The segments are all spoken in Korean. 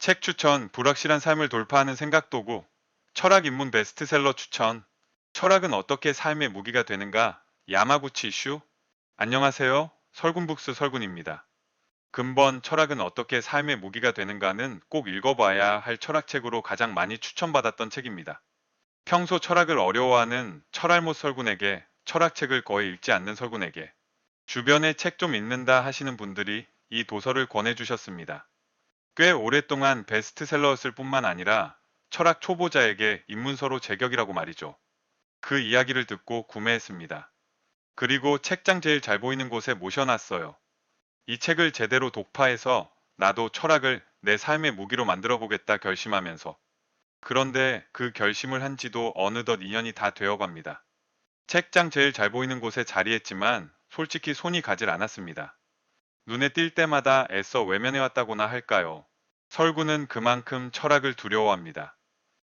책 추천, 불확실한 삶을 돌파하는 생각도구, 철학 입문 베스트셀러 추천, 철학은 어떻게 삶의 무기가 되는가? 야마구치 이슈? 안녕하세요. 설군북스 설군입니다. 근본 철학은 어떻게 삶의 무기가 되는가는 꼭 읽어봐야 할 철학책으로 가장 많이 추천받았던 책입니다. 평소 철학을 어려워하는 철알못 설군에게, 철학책을 거의 읽지 않는 설군에게, 주변에 책 좀 읽는다 하시는 분들이 이 도서를 권해주셨습니다. 꽤 오랫동안 베스트셀러였을 뿐만 아니라 철학 초보자에게 입문서로 제격이라고 말이죠. 그 이야기를 듣고 구매했습니다. 그리고 책장 제일 잘 보이는 곳에 모셔놨어요. 이 책을 제대로 독파해서 나도 철학을 내 삶의 무기로 만들어 보겠다 결심하면서. 그런데 그 결심을 한 지도 어느덧 2년이 다 되어갑니다. 책장 제일 잘 보이는 곳에 자리했지만 솔직히 손이 가질 않았습니다. 눈에 띌 때마다 애써 외면해왔다고나 할까요? 설구는 그만큼 철학을 두려워합니다.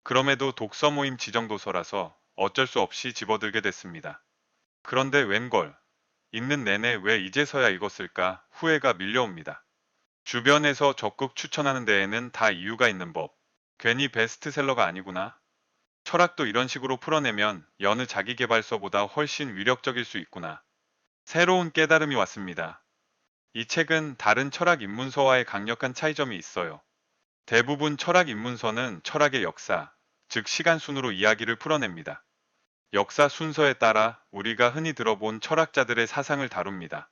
그럼에도 독서 모임 지정도서라서 어쩔 수 없이 집어들게 됐습니다. 그런데 웬걸, 읽는 내내 왜 이제서야 읽었을까 후회가 밀려옵니다. 주변에서 적극 추천하는 데에는 다 이유가 있는 법. 괜히 베스트셀러가 아니구나. 철학도 이런 식으로 풀어내면 여느 자기계발서보다 훨씬 위력적일 수 있구나. 새로운 깨달음이 왔습니다. 이 책은 다른 철학 입문서와의 강력한 차이점이 있어요. 대부분 철학 입문서는 철학의 역사, 즉 시간 순으로 이야기를 풀어냅니다. 역사 순서에 따라 우리가 흔히 들어본 철학자들의 사상을 다룹니다.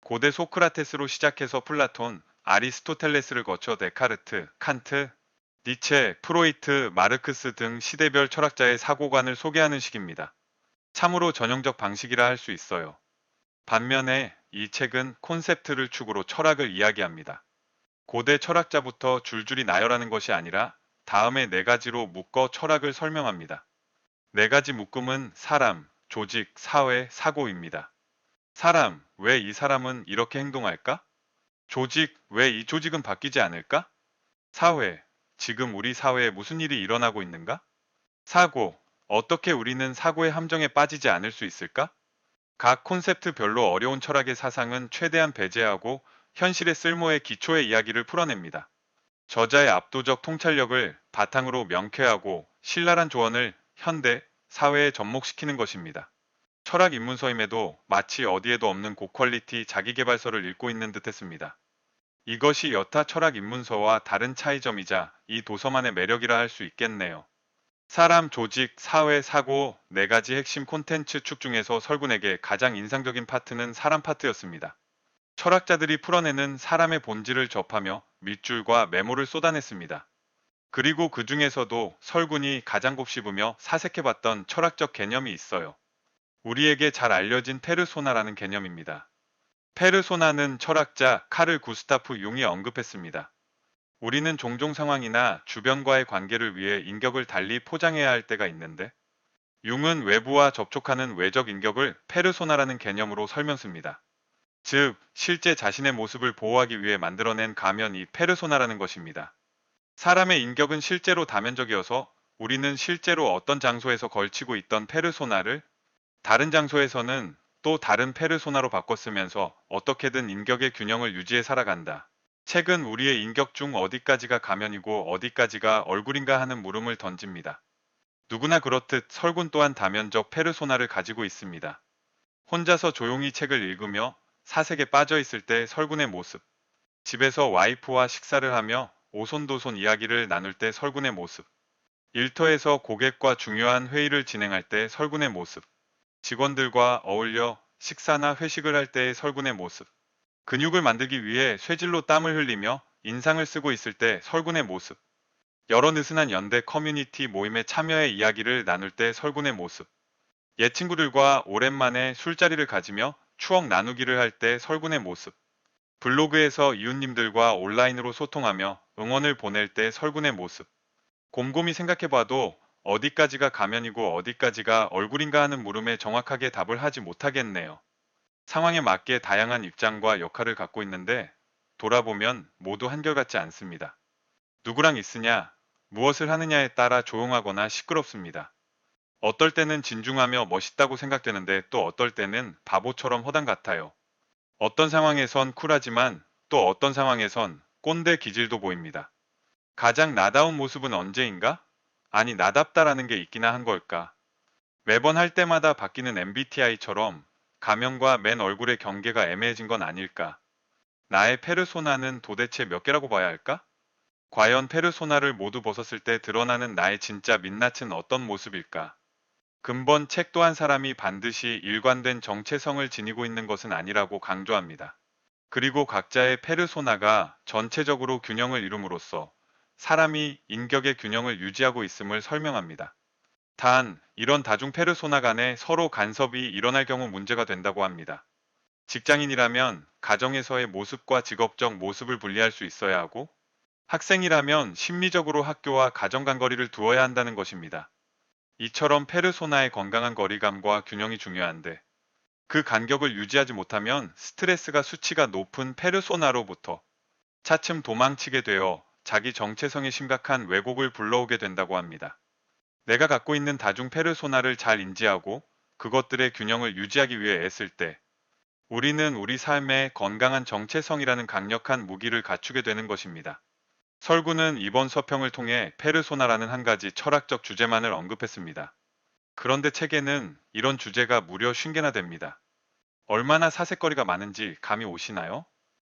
고대 소크라테스로 시작해서 플라톤, 아리스토텔레스를 거쳐 데카르트, 칸트, 니체, 프로이트, 마르크스 등 시대별 철학자의 사고관을 소개하는 식입니다. 참으로 전형적 방식이라 할 수 있어요. 반면에 이 책은 콘셉트를 축으로 철학을 이야기합니다. 고대 철학자부터 줄줄이 나열하는 것이 아니라 다음에 네 가지로 묶어 철학을 설명합니다. 네 가지 묶음은 사람, 조직, 사회, 사고입니다. 사람, 왜 이 사람은 이렇게 행동할까? 조직, 왜 이 조직은 바뀌지 않을까? 사회, 지금 우리 사회에 무슨 일이 일어나고 있는가? 사고, 어떻게 우리는 사고의 함정에 빠지지 않을 수 있을까? 각 콘셉트별로 어려운 철학의 사상은 최대한 배제하고 현실의 쓸모의 기초의 이야기를 풀어냅니다. 저자의 압도적 통찰력을 바탕으로 명쾌하고 신랄한 조언을 현대 사회에 접목시키는 것입니다. 철학 입문서임에도 마치 어디에도 없는 고퀄리티 자기계발서를 읽고 있는 듯했습니다. 이것이 여타 철학 입문서와 다른 차이점이자 이 도서만의 매력이라 할 수 있겠네요. 사람, 조직, 사회, 사고 네 가지 핵심 콘텐츠 축 중에서 설군에게 가장 인상적인 파트는 사람 파트였습니다. 철학자들이 풀어내는 사람의 본질을 접하며 밑줄과 메모를 쏟아냈습니다. 그리고 그 중에서도 설군이 가장 곱씹으며 사색해봤던 철학적 개념이 있어요. 우리에게 잘 알려진 페르소나라는 개념입니다. 페르소나는 철학자 카를 구스타프 융이 언급했습니다. 우리는 종종 상황이나 주변과의 관계를 위해 인격을 달리 포장해야 할 때가 있는데, 융은 외부와 접촉하는 외적 인격을 페르소나라는 개념으로 설명습니다. 즉, 실제 자신의 모습을 보호하기 위해 만들어낸 가면이 페르소나라는 것입니다. 사람의 인격은 실제로 다면적이어서 우리는 실제로 어떤 장소에서 걸치고 있던 페르소나를 다른 장소에서는 또 다른 페르소나로 바꿨으면서 어떻게든 인격의 균형을 유지해 살아간다. 책은 우리의 인격 중 어디까지가 가면이고 어디까지가 얼굴인가 하는 물음을 던집니다. 누구나 그렇듯 설군 또한 다면적 페르소나를 가지고 있습니다. 혼자서 조용히 책을 읽으며 사색에 빠져 있을 때 설군의 모습, 집에서 와이프와 식사를 하며 오손도손 이야기를 나눌 때 설군의 모습, 일터에서 고객과 중요한 회의를 진행할 때 설군의 모습, 직원들과 어울려 식사나 회식을 할 때의 설군의 모습, 근육을 만들기 위해 쇠질로 땀을 흘리며 인상을 쓰고 있을 때 설군의 모습, 여러 느슨한 연대 커뮤니티 모임에 참여해 이야기를 나눌 때 설군의 모습, 옛 친구들과 오랜만에 술자리를 가지며 추억 나누기를 할 때 설군의 모습, 블로그에서 이웃님들과 온라인으로 소통하며 응원을 보낼 때 설군의 모습. 곰곰이 생각해봐도 어디까지가 가면이고 어디까지가 얼굴인가 하는 물음에 정확하게 답을 하지 못하겠네요. 상황에 맞게 다양한 입장과 역할을 갖고 있는데 돌아보면 모두 한결같지 않습니다. 누구랑 있으냐, 무엇을 하느냐에 따라 조용하거나 시끄럽습니다. 어떨 때는 진중하며 멋있다고 생각되는데 또 어떨 때는 바보처럼 허당 같아요. 어떤 상황에선 쿨하지만 또 어떤 상황에선 꼰대 기질도 보입니다. 가장 나다운 모습은 언제인가? 아니, 나답다라는 게 있기나 한 걸까? 매번 할 때마다 바뀌는 MBTI처럼 가면과 맨 얼굴의 경계가 애매해진 건 아닐까? 나의 페르소나는 도대체 몇 개라고 봐야 할까? 과연 페르소나를 모두 벗었을 때 드러나는 나의 진짜 민낯은 어떤 모습일까? 근본 책 또한 사람이 반드시 일관된 정체성을 지니고 있는 것은 아니라고 강조합니다. 그리고 각자의 페르소나가 전체적으로 균형을 이룸으로써 사람이 인격의 균형을 유지하고 있음을 설명합니다. 단, 이런 다중 페르소나 간에 서로 간섭이 일어날 경우 문제가 된다고 합니다. 직장인이라면 가정에서의 모습과 직업적 모습을 분리할 수 있어야 하고, 학생이라면 심리적으로 학교와 가정 간 거리를 두어야 한다는 것입니다. 이처럼 페르소나의 건강한 거리감과 균형이 중요한데, 그 간격을 유지하지 못하면 스트레스가 수치가 높은 페르소나로부터 차츰 도망치게 되어 자기 정체성에 심각한 왜곡을 불러오게 된다고 합니다. 내가 갖고 있는 다중 페르소나를 잘 인지하고 그것들의 균형을 유지하기 위해 애쓸 때 우리는 우리 삶에 건강한 정체성이라는 강력한 무기를 갖추게 되는 것입니다. 설구는 이번 서평을 통해 페르소나라는 한 가지 철학적 주제만을 언급했습니다. 그런데 책에는 이런 주제가 무려 50개나 됩니다. 얼마나 사색거리가 많은지 감이 오시나요?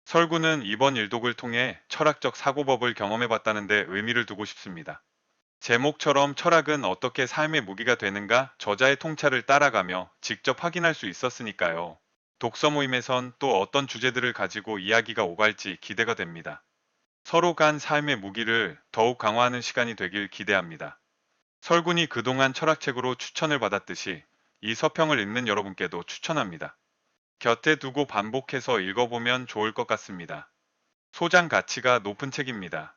설구는 이번 일독을 통해 철학적 사고법을 경험해봤다는데 의미를 두고 싶습니다. 제목처럼 철학은 어떻게 삶의 무기가 되는가 저자의 통찰을 따라가며 직접 확인할 수 있었으니까요. 독서 모임에선 또 어떤 주제들을 가지고 이야기가 오갈지 기대가 됩니다. 서로 간 삶의 무기를 더욱 강화하는 시간이 되길 기대합니다. 설군이 그동안 철학책으로 추천을 받았듯이 이 서평을 읽는 여러분께도 추천합니다. 곁에 두고 반복해서 읽어보면 좋을 것 같습니다. 소장 가치가 높은 책입니다.